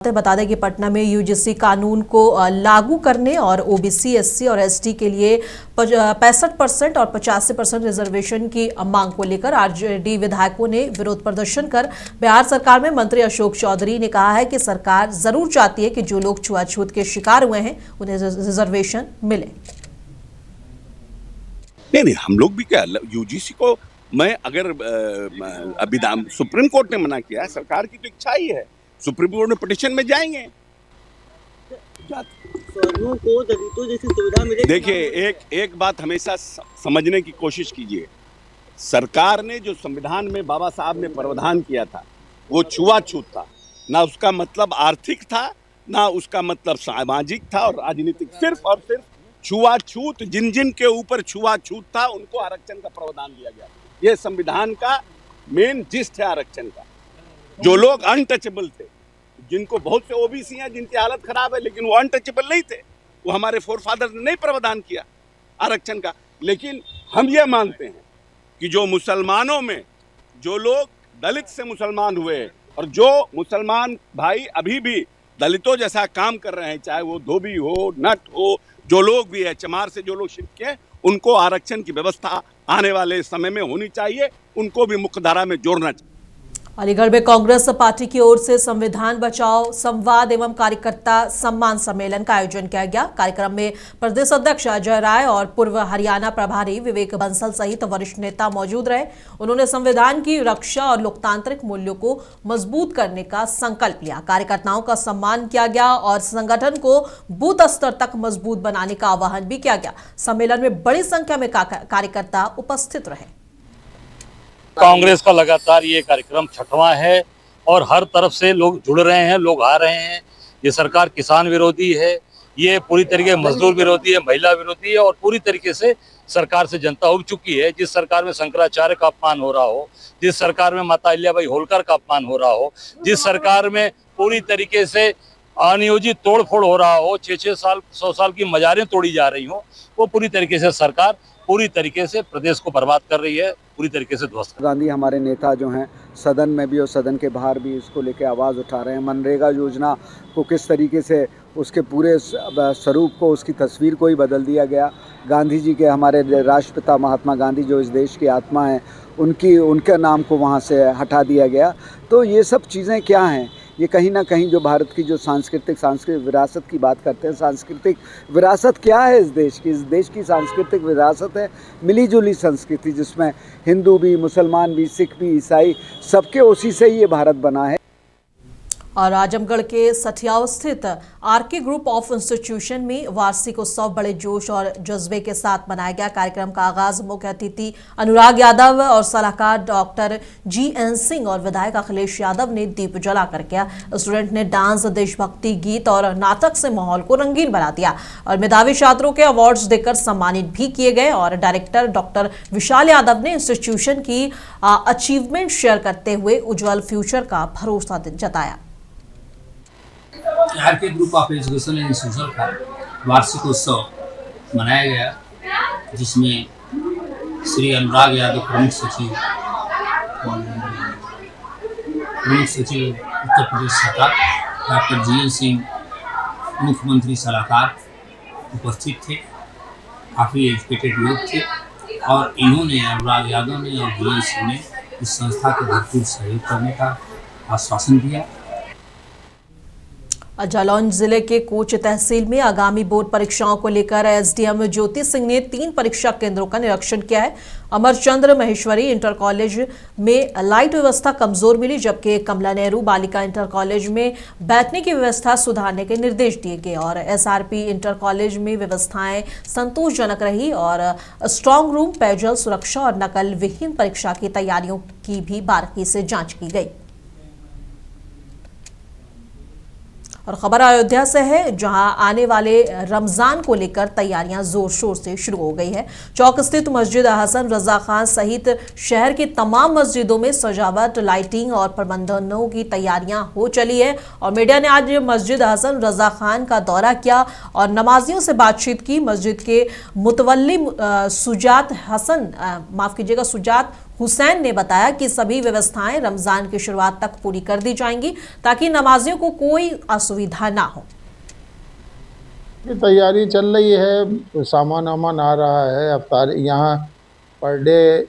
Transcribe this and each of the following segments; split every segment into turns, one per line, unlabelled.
बता दें कि पटना में यूजीसी कानून को लागू करने और ओबीसी, एससी और एसटी के लिए 65% और 85% रिजर्वेशन की मांग को लेकर आरजेडी विधायकों ने विरोध प्रदर्शन कर बिहार सरकार में मंत्री अशोक चौधरी ने कहा है कि सरकार जरूर चाहती है कि जो लोग छुआछूत के शिकार हुए हैं उन्हें रिजर्वेशन मिले।
नहीं, हम लोग भी क्या, यूजीसी को मैं अगर अभी सुप्रीम कोर्ट ने मना किया है, सरकार की तो इच्छा ही है, सुप्रीम कोर्ट में पिटीशन में जाएंगे।
स्वर्णों को दलितों जैसी सुविधा मिलेगी।
देखिए, एक बात हमेशा समझने की कोशिश कीजिए। सरकार ने जो संविधान में बाबा साहब ने प्रावधान किया था वो छुआछूत था, ना उसका मतलब आर्थिक था, ना उसका मतलब सामाजिक था और राजनीतिक। सिर्फ और सिर्फ छुआछूत, जिन जिन के ऊपर छुआछूत था उनको आरक्षण का प्रावधान दिया गया। ये संविधान का मेन जिस्ट है आरक्षण का। जो लोग अनटचेबल थे, जिनको बहुत से ओबीसी हैं जिनकी हालत खराब है लेकिन वो अनटचेबल नहीं थे, वो हमारे फोरफादर ने नहीं प्रावधान किया आरक्षण का। लेकिन हम ये मानते हैं कि जो मुसलमानों में जो लोग दलित से मुसलमान हुए और जो मुसलमान भाई अभी भी दलितों जैसा काम कर रहे हैं, चाहे वो धोबी हो, नट हो, जो लोग भी है, चमार से जो लोग शिफ्ट किए, उनको आरक्षण की व्यवस्था आने वाले समय में होनी चाहिए, उनको भी मुख्यधारा में जोड़ना चाहिए।
अलीगढ़ में कांग्रेस पार्टी की ओर से संविधान बचाओ संवाद एवं कार्यकर्ता सम्मान सम्मेलन का आयोजन किया गया। कार्यक्रम में प्रदेश अध्यक्ष अजय राय और पूर्व हरियाणा प्रभारी विवेक बंसल सहित वरिष्ठ नेता मौजूद रहे। उन्होंने संविधान की रक्षा और लोकतांत्रिक मूल्यों को मजबूत करने का संकल्प लिया। कार्यकर्ताओं का सम्मान किया गया और संगठन को बूथ स्तर तक मजबूत बनाने का आह्वान भी किया गया। सम्मेलन में बड़ी संख्या में कार्यकर्ता उपस्थित रहे।
कांग्रेस का लगातार ये कार्यक्रम 6वां है और हर तरफ से लोग जुड़ रहे हैं, लोग आ रहे हैं। ये सरकार किसान विरोधी है, ये पूरी तरीके मजदूर विरोधी है, महिला विरोधी है और पूरी तरीके से सरकार से जनता उब चुकी है। जिस सरकार में शंकराचार्य का अपमान हो रहा हो, जिस सरकार में माता अहिल्याबाई होलकर का अपमान हो रहा हो, जिस सरकार में पूरी तरीके से अनियोजित तोड़फोड़ हो रहा हो, 6-6 साल 100 साल की मजारें तोड़ी जा रही हो, वो पूरी तरीके से सरकार पूरी तरीके से प्रदेश को बर्बाद कर रही है, पूरी तरीके से ध्वस्त।
गांधी हमारे नेता जो हैं सदन में भी और सदन के बाहर भी इसको लेके आवाज़ उठा रहे हैं। मनरेगा योजना को किस तरीके से उसके पूरे स्वरूप को, उसकी तस्वीर को ही बदल दिया गया। गांधी जी के, हमारे राष्ट्रपिता महात्मा गांधी जो इस देश की आत्मा है, उनके नाम को वहाँ से हटा दिया गया। तो ये सब चीज़ें क्या हैं? ये कहीं ना कहीं जो भारत की जो सांस्कृतिक विरासत की बात करते हैं, सांस्कृतिक विरासत क्या है इस देश की? इस देश की सांस्कृतिक विरासत है मिली जुली संस्कृति, जिसमें हिंदू भी, मुसलमान भी, सिख भी, ईसाई, सबके उसी से ही ये भारत बना है।
और आजमगढ़ के सठियाव स्थित आरके ग्रुप ऑफ इंस्टीट्यूशन में वार्षिक उत्सव बड़े जोश और जज्बे के साथ मनाया गया। कार्यक्रम का आगाज मुख्य अतिथि अनुराग यादव और सलाहकार डॉक्टर GN सिंह और विधायक अखिलेश यादव ने दीप जलाकर किया। स्टूडेंट ने डांस, देशभक्ति गीत और नाटक से माहौल को रंगीन बना दिया और मेधावी छात्रों के अवार्ड्स देकर सम्मानित भी किए गए। और डायरेक्टर डॉक्टर विशाल यादव ने इंस्टीट्यूशन की अचीवमेंट शेयर करते हुए उज्जवल फ्यूचर का भरोसा जताया।
RK group of education and institution का वार्षिक उत्सव मनाया गया, जिसमें श्री अनुराग यादव प्रमुख सचिव उत्तर प्रदेश सरकार, डॉक्टर GN सिंह मुख्यमंत्री सलाहकार उपस्थित थे। काफ़ी एजुकेटेड लोग थे और इन्होंने, अनुराग यादव ने और GN सिंह ने इस संस्था को भरपूर सहयोग करने का आश्वासन दिया।
जालौन जिले के कोच तहसील में आगामी बोर्ड परीक्षाओं को लेकर SDM ज्योति सिंह ने 3 परीक्षा केंद्रों का निरीक्षण किया है। अमरचंद्र महेश्वरी इंटर कॉलेज में लाइट व्यवस्था कमजोर मिली, जबकि कमला नेहरू बालिका इंटर कॉलेज में बैठने की व्यवस्था सुधारने के निर्देश दिए गए और SRP इंटर कॉलेज में व्यवस्थाएं संतोषजनक रही और स्ट्रांग रूम, पेयजल सुरक्षा और नकल विहीन परीक्षा की तैयारियों की भी बारीकी से जाँच की गई। और खबर अयोध्या से है, जहां आने वाले रमजान को लेकर तैयारियां जोर शोर से शुरू हो गई है। चौक स्थित मस्जिद हसन रजा खान सहित शहर की तमाम मस्जिदों में सजावट, लाइटिंग और प्रबंधनों की तैयारियां हो चली है। और मीडिया ने आज मस्जिद हसन रजा खान का दौरा किया और नमाजियों से बातचीत की। मस्जिद के मुतवल्ली सुजात हुसैन ने बताया कि सभी व्यवस्थाएं रमजान की शुरुआत तक पूरी कर दी जाएंगी ताकि नमाजियों को कोई असुविधा ना हो।
की तैयारी चल रही है, सामान वामान आ रहा है। अफ्तार यहाँ पर डे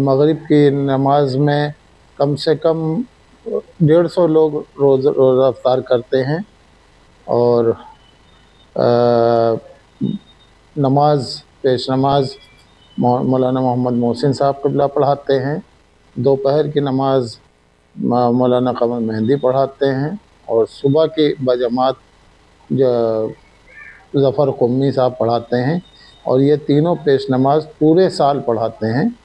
मगरिब की नमाज में कम से कम 150 लोग रोज़ अफ्तार करते हैं और नमाज पेश नमाज मौलाना मोहम्मद मोहसिन साहब क़िबला पढ़ाते हैं। दोपहर की नमाज मौलाना कमर मेहंदी पढ़ाते हैं और सुबह की बजमात ज़फ़र क़ुम्मी साहब पढ़ाते हैं और ये तीनों पेश नमाज पूरे साल पढ़ाते हैं।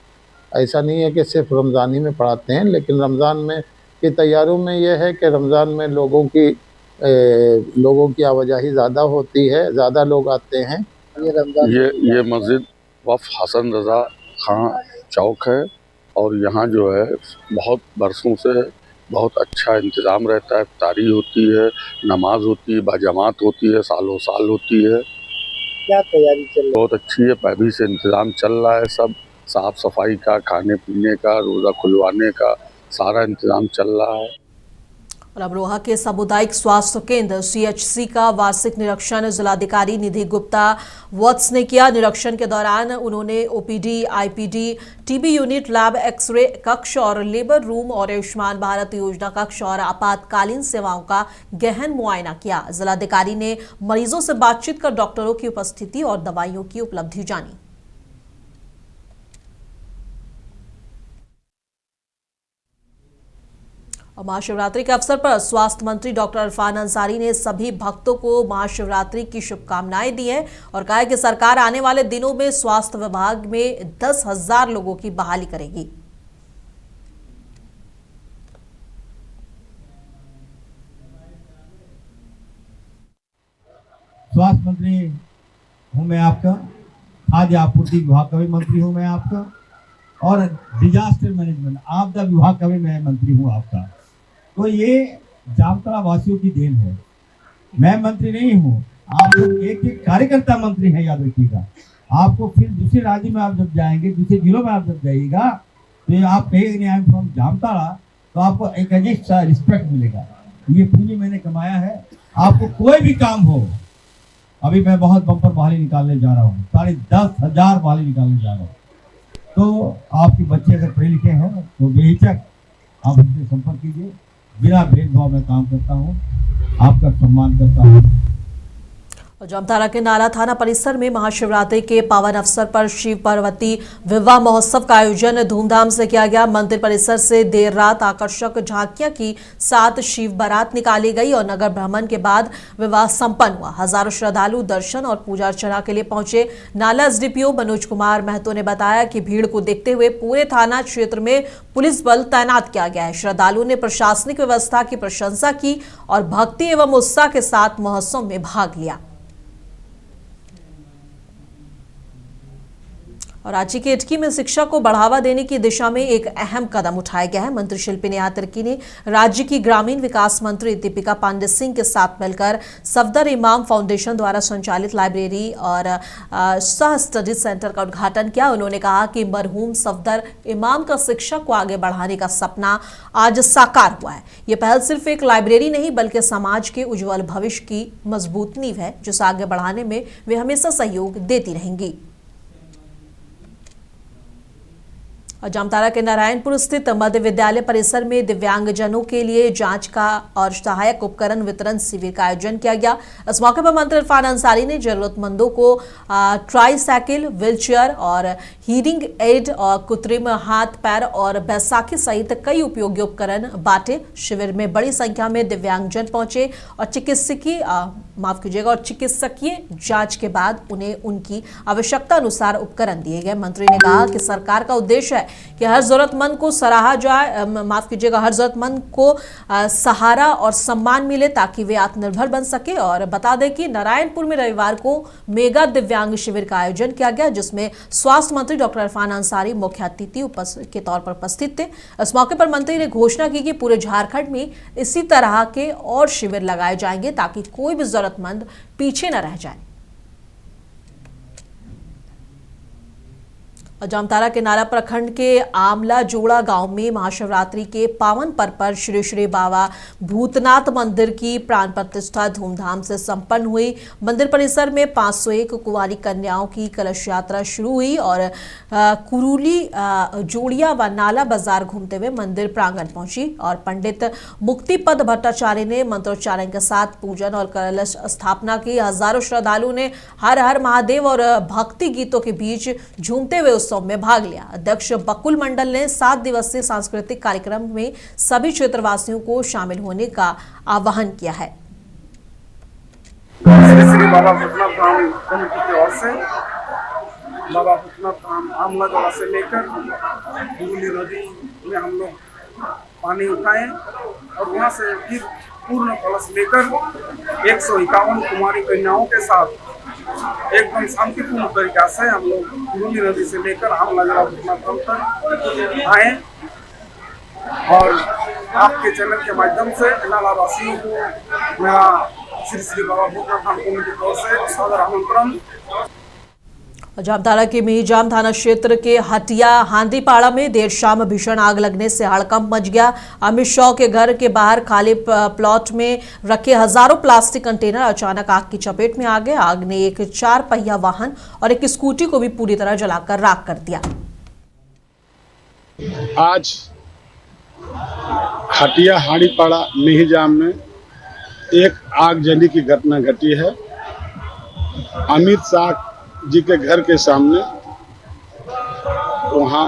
ऐसा नहीं है कि सिर्फ रमज़ान ही में पढ़ाते हैं, लेकिन रमज़ान में की तैयारियों में ये है कि रमज़ान में लोगों की आवाजाही ज़्यादा होती है, ज़्यादा लोग आते हैं।
ये मस्जिद वफ़ हसन रज़ा खां चौक है और यहाँ जो है बहुत बरसों से बहुत अच्छा इंतज़ाम रहता है। इफ्तारी होती है, नमाज होती है, बाजमात होती है, सालों साल होती है।
क्या तैयारी चल रही है?
बहुत अच्छी है, पहले से इंतज़ाम चल रहा है। सब साफ़ सफाई का, खाने पीने का, रोज़ा खुलवाने का सारा इंतज़ाम चल रहा है।
और अमरोहा के सामुदायिक स्वास्थ्य केंद्र CHC का वार्षिक निरीक्षण जिलाधिकारी निधि गुप्ता वत्स ने किया। निरीक्षण के दौरान उन्होंने OPD, IPD, TB unit, lab, X ray कक्ष और लेबर रूम और आयुष्मान भारत योजना कक्ष और आपातकालीन सेवाओं का गहन मुआयना किया। जिलाधिकारी ने मरीजों से बातचीत कर डॉक्टरों की उपस्थिति और दवाइयों की उपलब्धि जानी। और महाशिवरात्रि के अवसर पर स्वास्थ्य मंत्री डॉक्टर इरफान अंसारी ने सभी भक्तों को महाशिवरात्रि की शुभकामनाएं दी हैं और कहा है कि सरकार आने वाले दिनों में स्वास्थ्य विभाग में 10,000 लोगों की बहाली करेगी।
स्वास्थ्य मंत्री हूं मैं आपका, खाद्य आपूर्ति विभाग का भी मंत्री हूं मैं आपका और डिजास्टर मैनेजमेंट आपदा विभाग का भी मैं मंत्री हूं आपका। तो ये जामताड़ा वासियों की देन है, मैं मंत्री नहीं हूँ। आप लोग एक कार्यकर्ता मंत्री हैं, याद रखिएगा। आपको फिर दूसरे राज्य में आप जब जाएंगे, दूसरे जिलों में आप जब जाइएगा तो आप कहेंगे आई एम फ्रॉम जामताड़ा, तो आपको एक अजीब सा रिस्पेक्ट मिलेगा। ये पूंजी मैंने कमाया है। आपको कोई भी काम हो, अभी मैं बहुत बम्पर बहाली निकालने जा रहा हूँ, 10,500 बहाली निकालने जा रहा हूँ। तो आपके बच्चे अगर पढ़े लिखे हैं तो बेहिचक आप हमसे संपर्क कीजिए। बिना भेदभाव में काम करता हूँ, आपका सम्मान करता हूँ।
जामताड़ा के नाला थाना परिसर में महाशिवरात्रि के पावन अवसर पर शिव पार्वती विवाह महोत्सव का आयोजन धूमधाम से किया गया। मंदिर परिसर से देर रात आकर्षक झांकियां की साथ शिव बारात निकाली गई और नगर भ्रमण के बाद विवाह संपन्न हुआ। हजारों श्रद्धालु दर्शन और पूजा अर्चना के लिए पहुंचे। नाला SDPO मनोज कुमार महतो ने बताया कि भीड़ को देखते हुए पूरे थाना क्षेत्र में पुलिस बल तैनात किया गया है। श्रद्धालुओं ने प्रशासनिक व्यवस्था की प्रशंसा की और भक्ति एवं उत्साह के साथ महोत्सव में भाग लिया। और रांची के इटकी में शिक्षा को बढ़ावा देने की दिशा में एक अहम कदम उठाया गया है। मंत्री शिल्पी नेहा तिर्की ने राज्य की ग्रामीण विकास मंत्री दीपिका पांडे सिंह के साथ मिलकर सफदर इमाम फाउंडेशन द्वारा संचालित लाइब्रेरी और सह स्टडी सेंटर का उद्घाटन किया। उन्होंने कहा कि मरहूम सफदर इमाम का शिक्षा को आगे बढ़ाने का सपना आज साकार हुआ है। ये पहल सिर्फ एक लाइब्रेरी नहीं बल्कि समाज के उज्जवल भविष्य की मजबूत नींव है, जिसे आगे बढ़ाने में वे हमेशा सहयोग देती रहेंगी। और जामताड़ा के नारायणपुर स्थित मध्य विद्यालय परिसर में दिव्यांगजनों के लिए जांच का और सहायक उपकरण वितरण शिविर का आयोजन किया गया। इस मौके पर मंत्री इरफान अंसारी ने जरूरतमंदों को ट्राईसाइकिल, व्हीलचेयर और हीरिंग एड और कृत्रिम हाथ पैर और बैसाखी सहित कई उपयोगी उपकरण बांटे। शिविर में बड़ी संख्या में दिव्यांगजन पहुंचे और चिकित्सकीय जांच के बाद उन्हें उनकी आवश्यकता अनुसार उपकरण दिए गए। मंत्री ने कहा कि सरकार का उद्देश्य है कि हर जरूरतमंद को हर जरूरतमंद को सहारा और सम्मान मिले ताकि वे आत्मनिर्भर बन सके। और बता दें कि नारायणपुर में रविवार को मेगा दिव्यांग शिविर का आयोजन किया गया, जिसमें स्वास्थ्य मंत्री डॉक्टर इरफान अंसारी मुख्य अतिथि के तौर पर उपस्थित थे। इस मौके पर मंत्री ने घोषणा की कि पूरे झारखंड में इसी तरह के और शिविर लगाए जाएंगे ताकि कोई भी जरूरतमंद पीछे न रह जाए। जामताड़ा के नाला प्रखंड के आमला जोड़ा गांव में महाशिवरात्रि के पावन पर्व पर श्री श्री बाबा भूतनाथ मंदिर की प्राण प्रतिष्ठा धूमधाम से संपन्न हुई। मंदिर परिसर में 501 कुंवारी कन्याओं की कलश यात्रा शुरू हुई और कुरूली जोड़िया व नाला बाजार घूमते हुए मंदिर प्रांगण पहुंची और पंडित मुक्तिपद भट्टाचार्य ने मंत्रोच्चारण के साथ पूजन और कलश स्थापना की। हजारों श्रद्धालुओं ने हर हर महादेव और भक्ति गीतों के बीच झूमते हुए उत्सव में भाग लिया। अध्यक्ष बकुल मंडल ने 7 दिवसीय सांस्कृतिक कार्यक्रम में सभी क्षेत्रवासियों को शामिल होने का आह्वान किया है।
श्री श्री बाबा भूतनाथ धाम कमेटी की ओर से बाबा भूतनाथ धाम आमला जोड़ा से लेकर गुरुली नदी में हम लोग पानी उठाए और वहाँ से फिर पूर्ण कलश लेकर 151 कुमारी कन्याओं के साथ एकदम शांतिपूर्ण तरीका से हम लोग गुरुली नदी से लेकर आमला जोड़ा भूतनाथ धाम तक आए और आपके चैनल के माध्यम से नालावासियों को मेरा श्री श्री बाबा भूतनाथ धाम कमेटी की ओर से सादर आमंत्रण।
जामताड़ा के मेहजाम थाना क्षेत्र के हटिया हांदीपाड़ा में देर शाम भीषण आग लगने से हड़कंप मच गया। अमित शाह के घर के बाहर खाली प्लॉट में रखे हजारों प्लास्टिक कंटेनर अचानक आग की चपेट में आ गए। आग ने एक 4 पहिया वाहन और एक स्कूटी को भी पूरी तरह जलाकर राख कर दिया।
आज हटिया हांदीपाड़ा मेहजाम में एक आगजनी की घटना घटी है। अमित शाह जी के घर के सामने वहाँ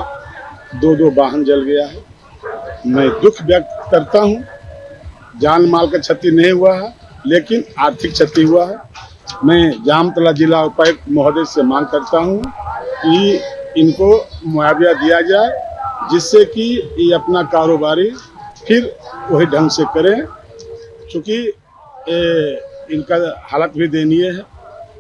2 वाहन जल गया है। मैं दुख व्यक्त करता हूँ, जान माल का क्षति नहीं हुआ है लेकिन आर्थिक क्षति हुआ है। मैं जामताड़ा जिला उपायुक्त महोदय से मांग करता हूँ कि इनको मुआवजा दिया जाए जिससे कि ये अपना कारोबारी फिर वही ढंग से करें, चूँकि इनका हालत भी दयनीय है।